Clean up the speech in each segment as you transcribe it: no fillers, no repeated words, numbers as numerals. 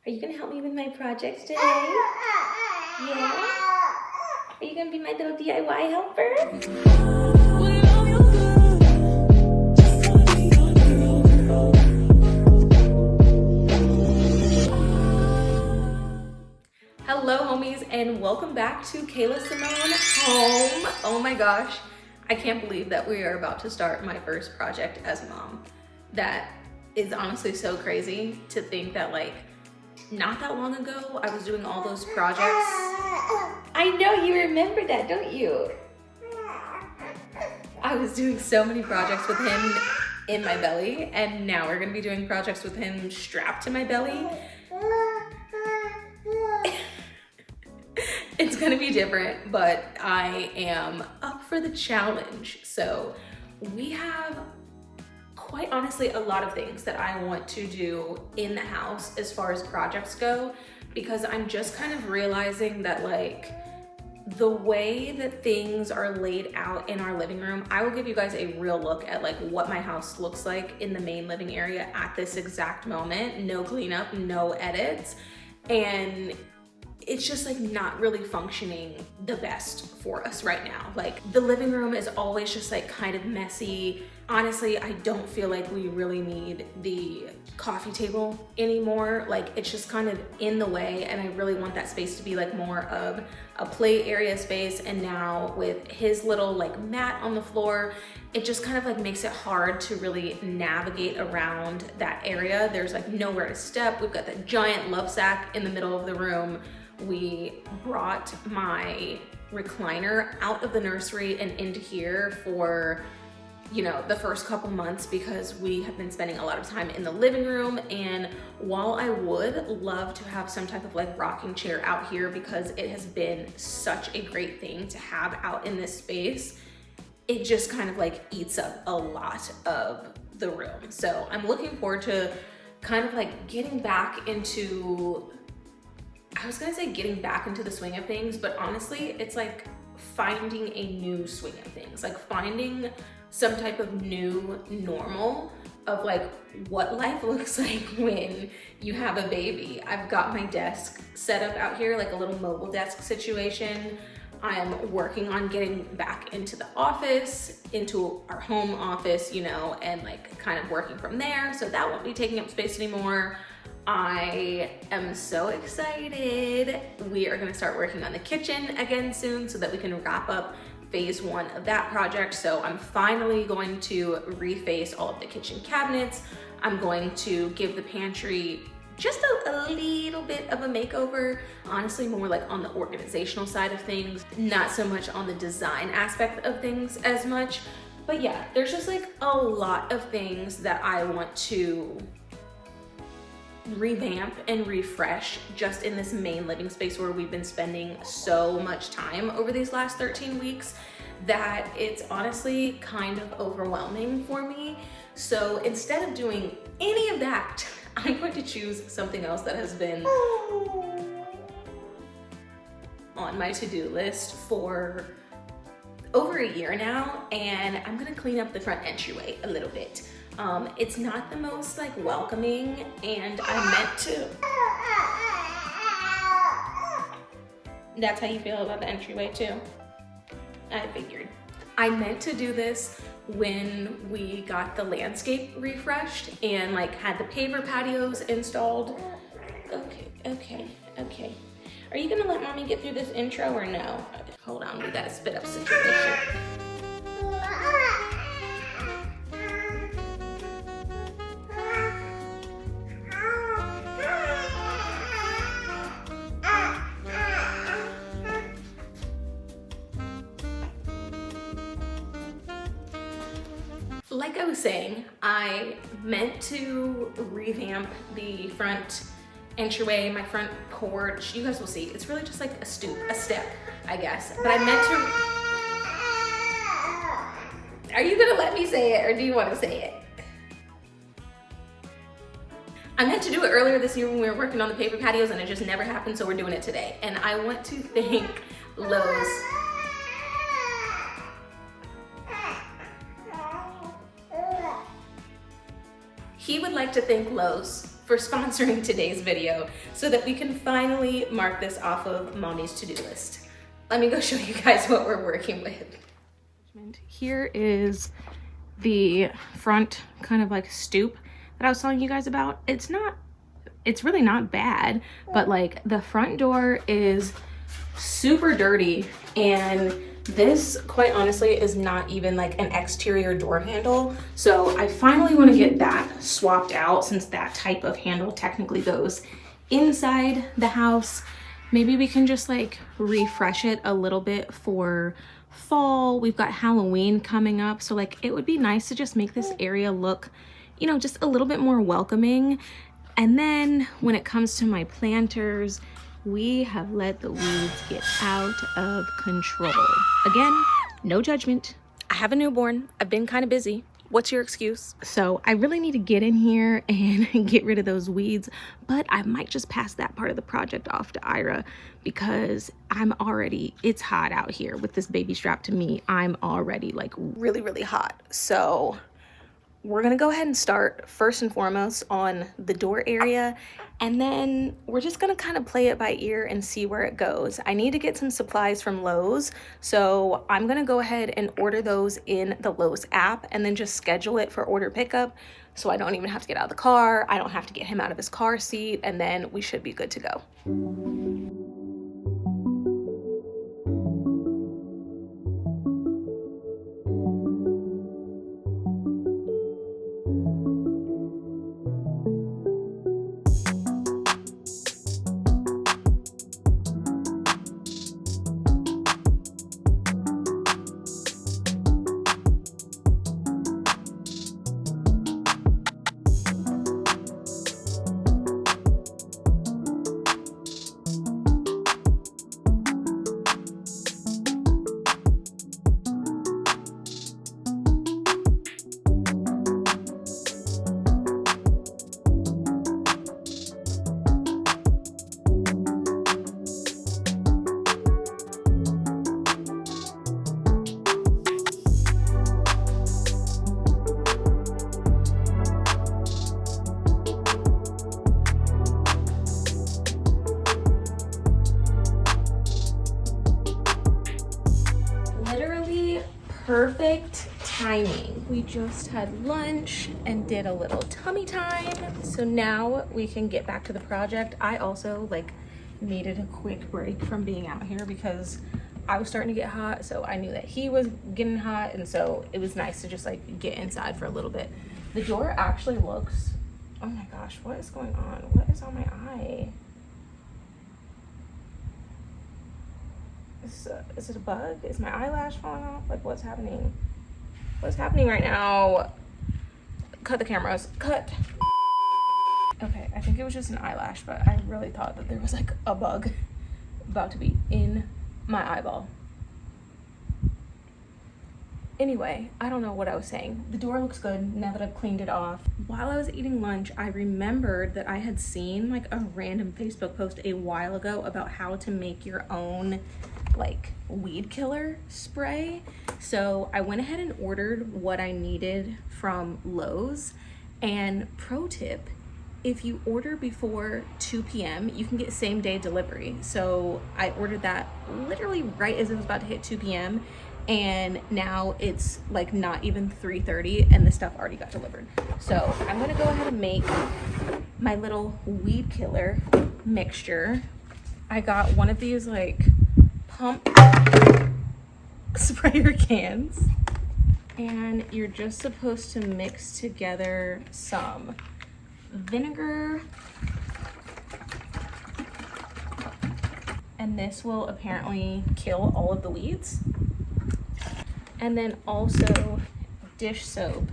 Are you gonna help me with my projects today? Yeah? Are you gonna be my little DIY helper? Hello homies and welcome back to Kayla Simone Home. Oh my gosh, I can't believe that we are about to start my first project as a mom. That is honestly so crazy to think that not that long ago I was doing all those projects. I know you remember that, don't you? I was doing so many projects with him in my belly, and now we're gonna be doing projects with him strapped to my belly. It's gonna be different, but I am up for the challenge. So we have, quite honestly, a lot of things that I want to do in the house as far as projects go, because I'm just kind of realizing that the way that things are laid out in our living room, I will give you guys a real look at what my house looks like in the main living area at this exact moment. No cleanup, no edits. And it's just not really functioning the best for us right now. The living room is always just kind of messy. Honestly, I don't feel like we really need the coffee table anymore. It's just kind of in the way, and I really want that space to be more of a play area space. And now with his little mat on the floor, it just kind of makes it hard to really navigate around that area. There's nowhere to step. We've got that giant love sack in the middle of the room. We brought my recliner out of the nursery and into here for the first couple months because we have been spending a lot of time in the living room. And while I would love to have some type of rocking chair out here because it has been such a great thing to have out in this space, it just kind of eats up a lot of the room. So I'm looking forward to kind of getting back into, I was gonna say getting back into the swing of things, but honestly, it's finding a new swing of things, finding some type of new normal of what life looks like when you have a baby. I've got my desk set up out here, a little mobile desk situation. I'm working on getting back into the office, into our home office, and kind of working from there. So that won't be taking up space anymore. I am so excited. We are gonna start working on the kitchen again soon so that we can wrap up phase one of that project. So I'm finally going to reface all of the kitchen cabinets. I'm going to give the pantry just a little bit of a makeover. Honestly, more on the organizational side of things, not so much on the design aspect of things as much. But yeah, there's just a lot of things that I want to revamp and refresh just in this main living space where we've been spending so much time over these last 13 weeks that it's honestly kind of overwhelming for me. So instead of doing any of that, I'm going to choose something else that has been on my to-do list for over a year now, and I'm gonna clean up the front entryway a little bit. It's not the most welcoming, and I meant to. That's how you feel about the entryway too? I figured. I meant to do this when we got the landscape refreshed and had the paver patios installed. Okay. Are you gonna let mommy get through this intro or no? Hold on, we got a spit up situation. Like I was saying, I meant to revamp the front entryway, my front porch. You guys will see. It's really just a step, I guess. But I meant to. Are you gonna let me say it, or do you want to say it? I meant to do it earlier this year when we were working on the paper patios, and it just never happened, so we're doing it today. And I want to thank Lowe's. He would like to thank Lowe's for sponsoring today's video so that we can finally mark this off of Mommy's to-do list. Let me go show you guys what we're working with. Here is the front kind of like stoop that I was telling you guys about. It's really not bad, but like the front door is super dirty, and this, quite honestly, is not even like an exterior door handle. So I finally want to get that swapped out, since that type of handle technically goes inside the house. Maybe we can just like refresh it a little bit for fall. We've got Halloween coming up, so like it would be nice to just make this area look, you know, just a little bit more welcoming. And then when it comes to my planters, we have let the weeds get out of control. Again, no judgment. I have a newborn. I've been kind of busy. What's your excuse? So I really need to get in here and get rid of those weeds, but I might just pass that part of the project off to Ira, because it's hot out here with this baby strapped to me. I'm already like really, really hot. So we're gonna go ahead and start first and foremost on the door area, and then we're just gonna kind of play it by ear and see where it goes. I need to get some supplies from Lowe's, so I'm gonna go ahead and order those in the Lowe's app and then just schedule it for order pickup, so I don't even have to get out of the car. I don't have to get him out of his car seat, and then we should be good to go. Perfect timing. We just had lunch and did a little tummy time, so now we can get back to the project. I also like needed a quick break from being out here because I was starting to get hot, so I knew that he was getting hot, and so it was nice to just like get inside for a little bit. The door actually looks, oh my gosh, what is going on? What is on my eye? Is it a bug? Is my eyelash falling off? Like, what's happening? What's happening right now? Cut the cameras. Cut. Okay, I think it was just an eyelash, but I really thought that there was like a bug about to be in my eyeball. Anyway, I don't know what I was saying. The door looks good now that I've cleaned it off. While I was eating lunch, I remembered that I had seen like a random Facebook post a while ago about how to make your own like weed killer spray. So I went ahead and ordered what I needed from Lowe's. And pro tip, if you order before 2 p.m., you can get same day delivery. So I ordered that literally right as it was about to hit 2 p.m. and now it's like not even 3:30 and the stuff already got delivered. So I'm gonna go ahead and make my little weed killer mixture. I got one of these like pump sprayer cans, and you're just supposed to mix together some vinegar, and this will apparently kill all of the weeds. And then also dish soap.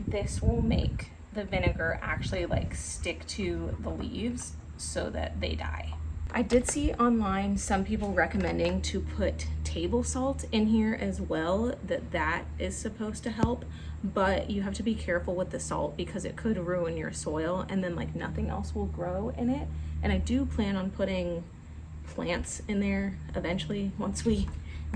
This will make the vinegar actually like stick to the leaves so that they die. I did see online some people recommending to put table salt in here as well, that is supposed to help, but you have to be careful with the salt because it could ruin your soil and then like nothing else will grow in it. And I do plan on putting plants in there eventually once we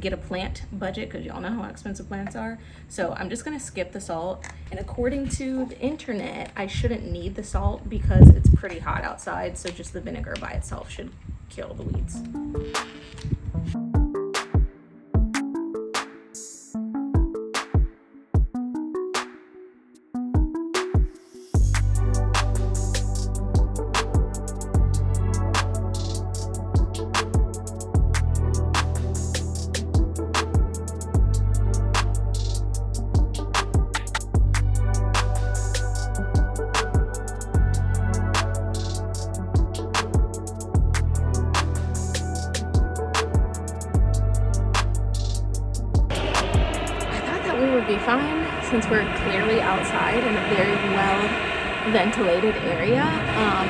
get a plant budget, because y'all know how expensive plants are. So I'm just gonna skip the salt. And according to the internet, I shouldn't need the salt because it's pretty hot outside, so just the vinegar by itself should kill the weeds. Be fine since we're clearly outside in a very well ventilated area,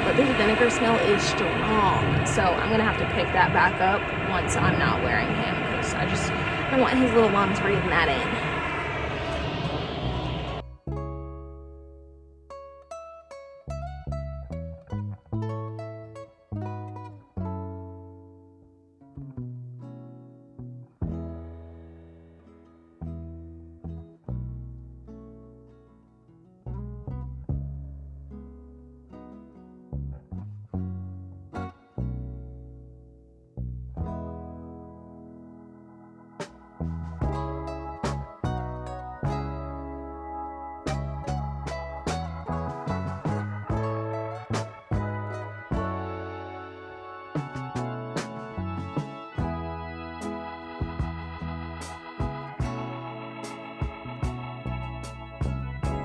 but this vinegar smell is strong, so I'm gonna have to pick that back up once I'm not wearing him, because I don't want his little lungs breathing that in.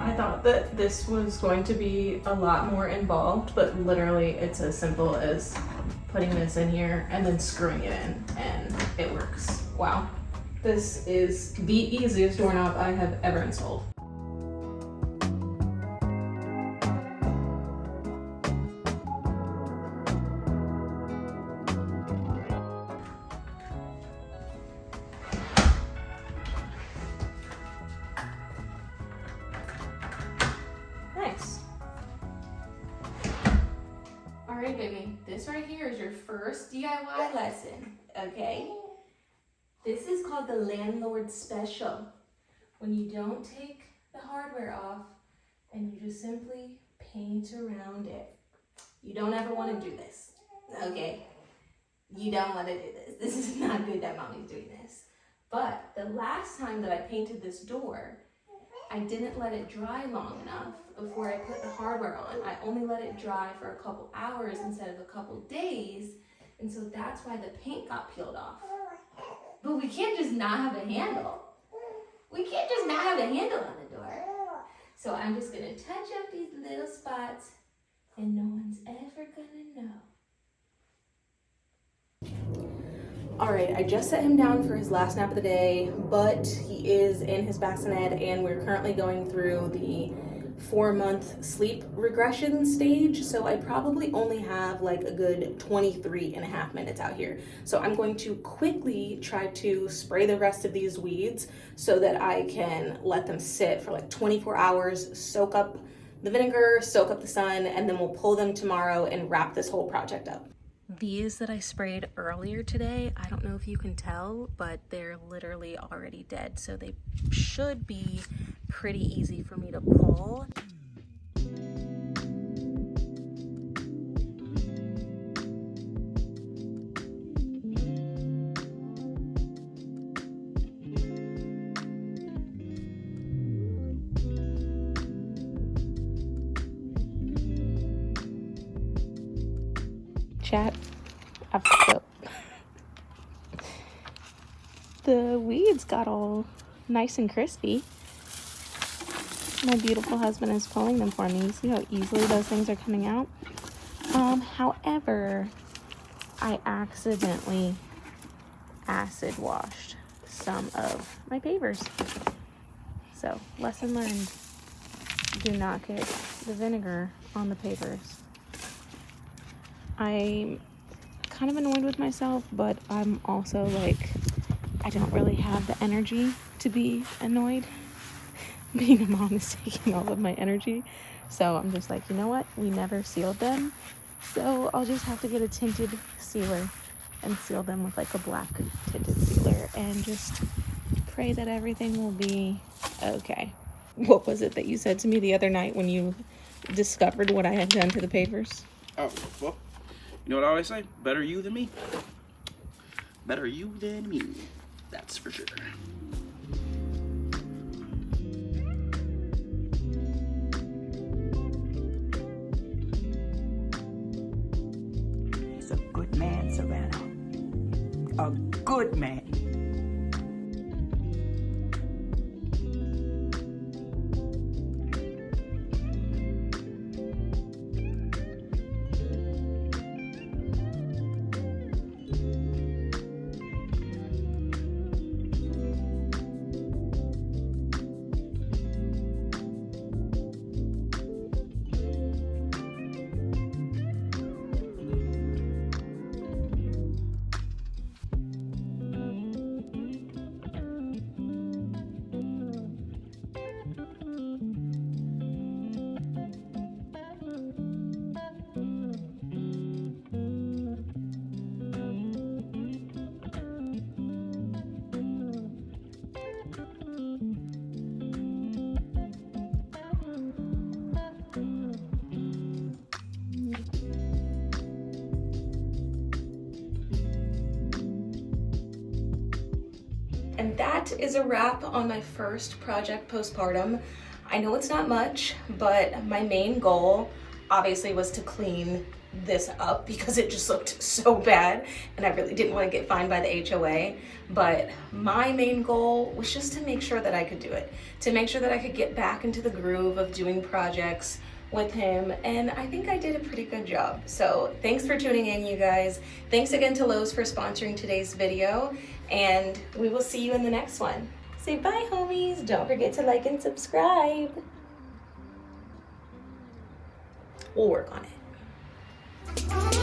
I thought that this was going to be a lot more involved, but literally it's as simple as putting this in here and then screwing it in, and it works. Wow. This is the easiest doorknob I have ever installed. Alright, baby, this right here is your first DIY lesson, okay? This is called the landlord special. When you don't take the hardware off and you just simply paint around it. You don't ever want to do this, okay? You don't want to do this. This is not good that mommy's doing this. But the last time that I painted this door, I didn't let it dry long enough before I put the hardware on. I only let it dry for a couple hours instead of a couple days, and so that's why the paint got peeled off. But we can't just not have a handle. We can't just not have a handle on the door. So I'm just gonna touch up these little spots, and no one's ever gonna know. All right, I just set him down for his last nap of the day, but he is in his bassinet, and we're currently going through the 4-month sleep regression stage. So I probably only have like a good 23.5 minutes out here. So I'm going to quickly try to spray the rest of these weeds so that I can let them sit for like 24 hours, soak up the vinegar, soak up the sun, and then we'll pull them tomorrow and wrap this whole project up. These that I sprayed earlier today, I don't know if you can tell, but they're literally already dead. So they should be pretty easy for me to pull. Chat, I fucked up. The weeds got all nice and crispy. My beautiful husband is pulling them for me. See how easily those things are coming out? However, I accidentally acid washed some of my pavers. So, lesson learned. Do not get the vinegar on the pavers. I'm kind of annoyed with myself, but I'm also like, I don't really have the energy to be annoyed. Being a mom is taking all of my energy. So I'm just like, you know what? We never sealed them. So I'll just have to get a tinted sealer and seal them with like a black tinted sealer. and just pray that everything will be okay. What was it that you said to me the other night when you discovered what I had done to the papers? Oh, well, you know what I always say? Better you than me. Better you than me. That's for sure. He's a good man, Savannah. A good man. And that is a wrap on my first project postpartum. I know it's not much, but my main goal obviously was to clean this up because it just looked so bad and I really didn't want to get fined by the HOA. But my main goal was just to make sure that I could do it, to make sure that I could get back into the groove of doing projects with him, and I think I did a pretty good job. So thanks for tuning in, you guys. Thanks again to Lowe's for sponsoring today's video, and we will see you in the next one. Say bye, homies. Don't forget to like and subscribe. We'll work on it.